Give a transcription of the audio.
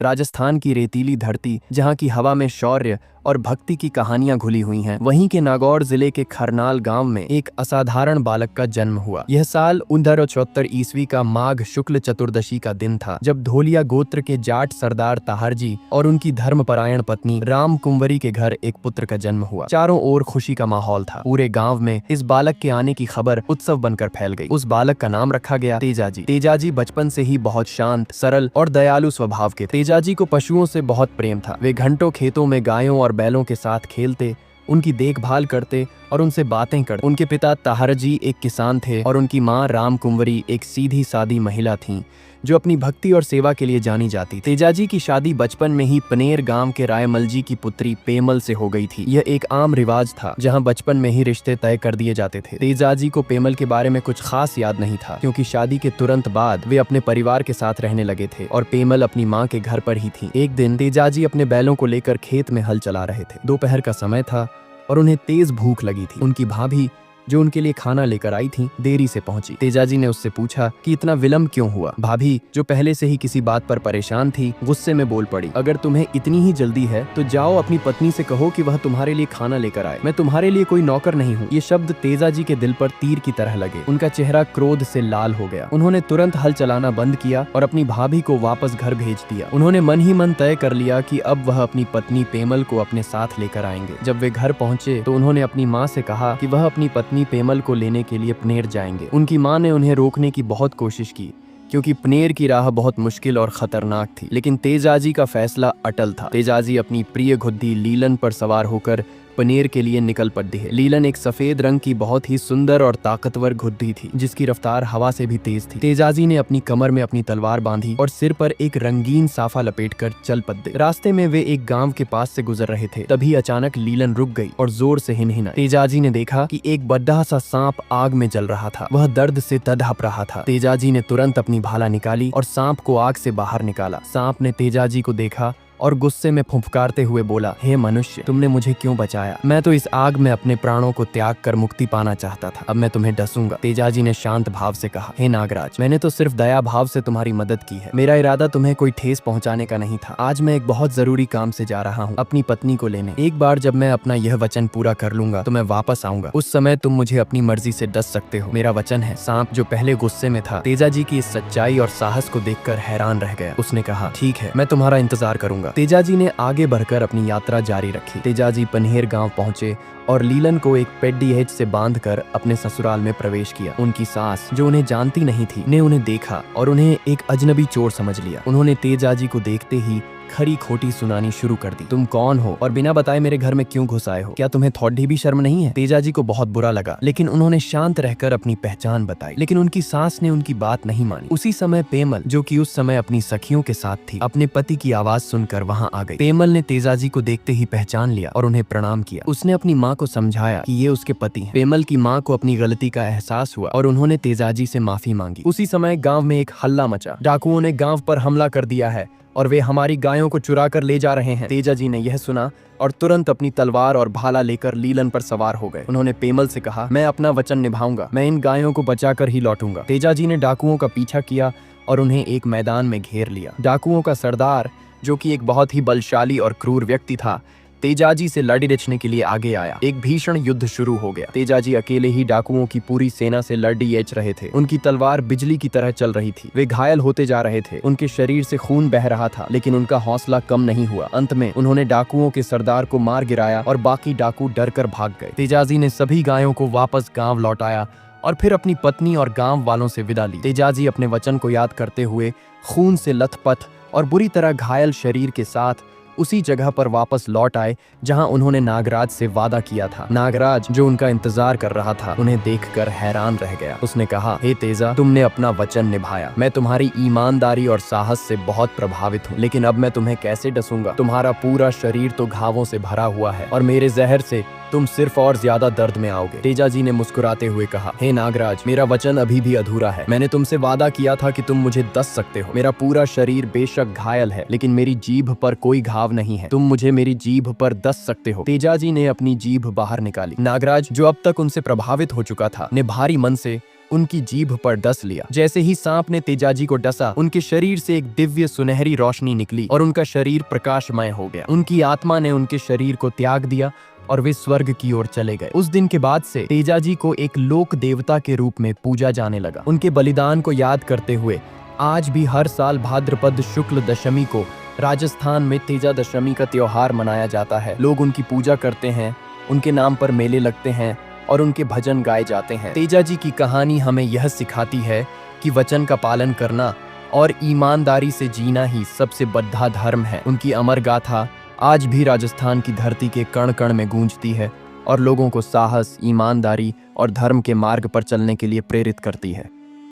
राजस्थान की रेतीली धरती जहाँ की हवा में शौर्य और भक्ति की कहानियां घुली हुई हैं, वहीं के नागौर जिले के खरनाल गांव में एक असाधारण बालक का जन्म हुआ। यह साल 1974 ईस्वी का माघ शुक्ल चतुर्दशी का दिन था, जब धोलिया गोत्र के जाट सरदार ताहरजी और उनकी धर्मपरायण पत्नी राम कुंवरी के घर एक पुत्र का जन्म हुआ। चारों ओर खुशी का माहौल था। पूरे गाँव में इस बालक के आने की खबर उत्सव बनकर फैल गई। उस बालक का नाम रखा गया तेजाजी। तेजाजी बचपन से ही बहुत शांत, सरल और दयालु स्वभाव के थे। तेजाजी को पशुओं से बहुत प्रेम था। वे घंटों खेतों में गायों और बैलों के साथ खेलते, उनकी देखभाल करते और उनसे बातें करते। उनके पिता ताहरजी एक किसान थे और उनकी माँ राम कुंवरी एक सीधी सादी महिला थीं, जो अपनी भक्ति और सेवा के लिए जानी जाती। तेजाजी की शादी बचपन में ही पनेर गांव के रायमलजी की पुत्री पेमल से हो गई थी। यह एक आम रिवाज था, जहां बचपन में ही रिश्ते तय कर दिए जाते थे। तेजाजी को पेमल के बारे में कुछ खास याद नहीं था, क्योंकि शादी के तुरंत बाद वे अपने परिवार के साथ रहने लगे थे और पेमल अपनी माँ के घर पर ही थी। एक दिन तेजाजी अपने बैलों को लेकर खेत में हल चला रहे थे। दोपहर का समय था और उन्हें तेज भूख लगी थी। उनकी भाभी, जो उनके लिए खाना लेकर आई थी, देरी से पहुंची। तेजाजी ने उससे पूछा कि इतना विलंब क्यों हुआ। भाभी, जो पहले से ही किसी बात पर परेशान थी, गुस्से में बोल पड़ी, अगर तुम्हें इतनी ही जल्दी है तो जाओ अपनी पत्नी से कहो कि वह तुम्हारे लिए खाना लेकर आए। मैं तुम्हारे लिए कोई नौकर नहीं हूँ। ये शब्द तेजाजी के दिल पर तीर की तरह लगे। उनका चेहरा क्रोध से लाल हो गया। उन्होंने तुरंत हल चलाना बंद किया और अपनी भाभी को वापस घर भेज दिया। उन्होंने मन ही मन तय कर लिया कि अब वह अपनी पत्नी पेमल को अपने साथ लेकर आएंगे। जब वे घर पहुंचे तो उन्होंने अपनी माँ से कहा कि वह अपनी पत्नी पेमल को लेने के लिए पनेर जाएंगे। उनकी माँ ने उन्हें रोकने की बहुत कोशिश की, क्योंकि पनेर की राह बहुत मुश्किल और खतरनाक थी, लेकिन तेजाजी का फैसला अटल था। तेजाजी अपनी प्रिय घुद्दी लीलन पर सवार होकर पनेर के लिए निकल पड़ती है। लीलन एक सफेद रंग की बहुत ही सुंदर और ताकतवर घुद्दी थी, जिसकी रफ्तार हवा से भी तेज थी। तेजाजी ने अपनी कमर में अपनी तलवार बांधी और सिर पर एक रंगीन साफा लपेटकर चल पड़े। रास्ते में वे एक गांव के पास से गुजर रहे थे, तभी अचानक लीलन रुक गई और जोर से हिनहिनाई। तेजाजी ने देखा कि एक बड़ा सा सांप आग में जल रहा था। वह दर्द से तड़प रहा था। तेजाजी ने तुरंत अपनी भाला निकाली और सांप को आग से बाहर निकाला। सांप ने तेजाजी को देखा और गुस्से में फुफकारते हुए बोला, हे मनुष्य, तुमने मुझे क्यों बचाया? मैं तो इस आग में अपने प्राणों को त्याग कर मुक्ति पाना चाहता था। अब मैं तुम्हें डसूंगा। तेजाजी ने शांत भाव से कहा, हे नागराज, मैंने तो सिर्फ दया भाव से तुम्हारी मदद की है। मेरा इरादा तुम्हें कोई ठेस पहुंचाने का नहीं था। आज मैं एक बहुत जरूरी काम से जा रहा हूँ, अपनी पत्नी को लेने। एक बार जब मैं अपना यह वचन पूरा कर लूंगा तो मैं वापस आऊंगा। उस समय तुम मुझे अपनी मर्जी से डस सकते हो। मेरा वचन है। सांप, जो पहले गुस्से में था, तेजाजी की इस सच्चाई और साहस को देखकर हैरान रह गया। उसने कहा, ठीक है, मैं तुम्हारा इंतजार करूंगा। तेजाजी ने आगे बढ़कर अपनी यात्रा जारी रखी। तेजाजी पनेर गांव पहुंचे और लीलन को एक पेड्डीहेज से बांधकर अपने ससुराल में प्रवेश किया। उनकी सास, जो उन्हें जानती नहीं थी, ने उन्हें देखा और उन्हें एक अजनबी चोर समझ लिया। उन्होंने तेजाजी को देखते ही खरी खोटी सुनानी शुरू कर दी। तुम कौन हो और बिना बताए मेरे घर में क्यों घुस आए हो? क्या तुम्हें थोड़ी भी शर्म नहीं है? तेजाजी को बहुत बुरा लगा, लेकिन उन्होंने शांत रहकर अपनी पहचान बताई। लेकिन उनकी सास ने उनकी बात नहीं मानी। उसी समय पेमल, जो कि उस समय अपनी सखियों के साथ थी, अपने पति की आवाज सुनकर वहां आ गई। पेमल ने तेजाजी को देखते ही पहचान लिया और उन्हें प्रणाम किया। उसने अपनी माँ को समझाया कि ये उसके पति हैं। पेमल की माँ को अपनी गलती का एहसास हुआ और उन्होंने तेजाजी से माफी मांगी। उसी समय गाँव में एक हल्ला मचा। डाकुओं ने गाँव पर हमला कर दिया है और वे हमारी गायों को चुरा कर ले जा रहे हैं। तेजाजी ने यह सुना और तुरंत अपनी तलवार और भाला लेकर लीलन पर सवार हो गए। उन्होंने पेमल से कहा, मैं अपना वचन निभाऊंगा। मैं इन गायों को बचाकर ही लौटूंगा। तेजाजी ने डाकुओं का पीछा किया और उन्हें एक मैदान में घेर लिया। डाकुओं का सरदार, जो कि एक बहुत ही बलशाली और क्रूर व्यक्ति था, तेजाजी से लड़ने के लिए आगे आया। एक भीषण युद्ध शुरू हो गया। तेजाजी अकेले ही डाकुओं की पूरी सेना से लड़ रहे थे। उनकी तलवार बिजली की तरह चल रही थी। वे घायल होते जा रहे थे। उनके शरीर से खून बह रहा था, लेकिन उनका हौसला कम नहीं हुआ। अंत में उन्होंने डाकुओं के सरदार को मार गिराया और बाकी डाकू डरकर भाग गए। तेजाजी ने सभी गायों को वापस गाँव लौटाया और फिर अपनी पत्नी और गाँव वालों से विदा ली। तेजाजी अपने वचन को याद करते हुए खून से लथपथ और बुरी तरह घायल शरीर के साथ उसी जगह पर वापस लौट आए जहां उन्होंने नागराज से वादा किया था। नागराज, जो उनका इंतजार कर रहा था, उन्हें देखकर हैरान रह गया। उसने कहा, हे तेजा, तुमने अपना वचन निभाया। मैं तुम्हारी ईमानदारी और साहस से बहुत प्रभावित हूँ, लेकिन अब मैं तुम्हें कैसे डसूंगा? तुम्हारा पूरा शरीर तो घावों से भरा हुआ है और मेरे जहर से तुम सिर्फ और ज्यादा दर्द में आओगे। तेजाजी ने मुस्कुराते हुए कहा, हे नागराज, मेरा वचन अभी भी अधूरा है। मैंने तुमसे वादा किया था कि तुम मुझे डस सकते हो। मेरा पूरा शरीर बेशक घायल है, लेकिन मेरी जीभ पर कोई घाव नहीं है। तुम मुझे मेरी जीभ पर डस सकते हो। तेजाजी ने अपनी जीभ बाहर निकाली। नागराज, जो अब तक उनसे प्रभावित हो चुका था, ने भारी मन से उनकी जीभ पर डस लिया। जैसे ही सांप ने तेजाजी को डसा, उनके शरीर से एक दिव्य सुनहरी रोशनी निकली और उनका शरीर प्रकाशमय हो गया। उनकी आत्मा ने उनके शरीर को त्याग दिया और वे स्वर्ग की ओर चले गए। उस दिन के बाद से तेजाजी को एक लोक देवता के रूप में पूजा जाने लगा। उनके बलिदान को याद करते हुए आज भी हर साल भाद्रपद शुक्ल दशमी को राजस्थान में तेजा दशमी का त्योहार मनाया जाता है। लोग उनकी पूजा करते हैं, उनके नाम पर मेले लगते हैं और उनके भजन गाए जाते हैं। तेजाजी की कहानी हमें यह सिखाती है कि वचन का पालन करना और ईमानदारी से जीना ही सबसे बड़ा धर्म है। उनकी अमर गाथा आज भी राजस्थान की धरती के कण कण में गूंजती है और लोगों को साहस, ईमानदारी और धर्म के मार्ग पर चलने के लिए प्रेरित करती है।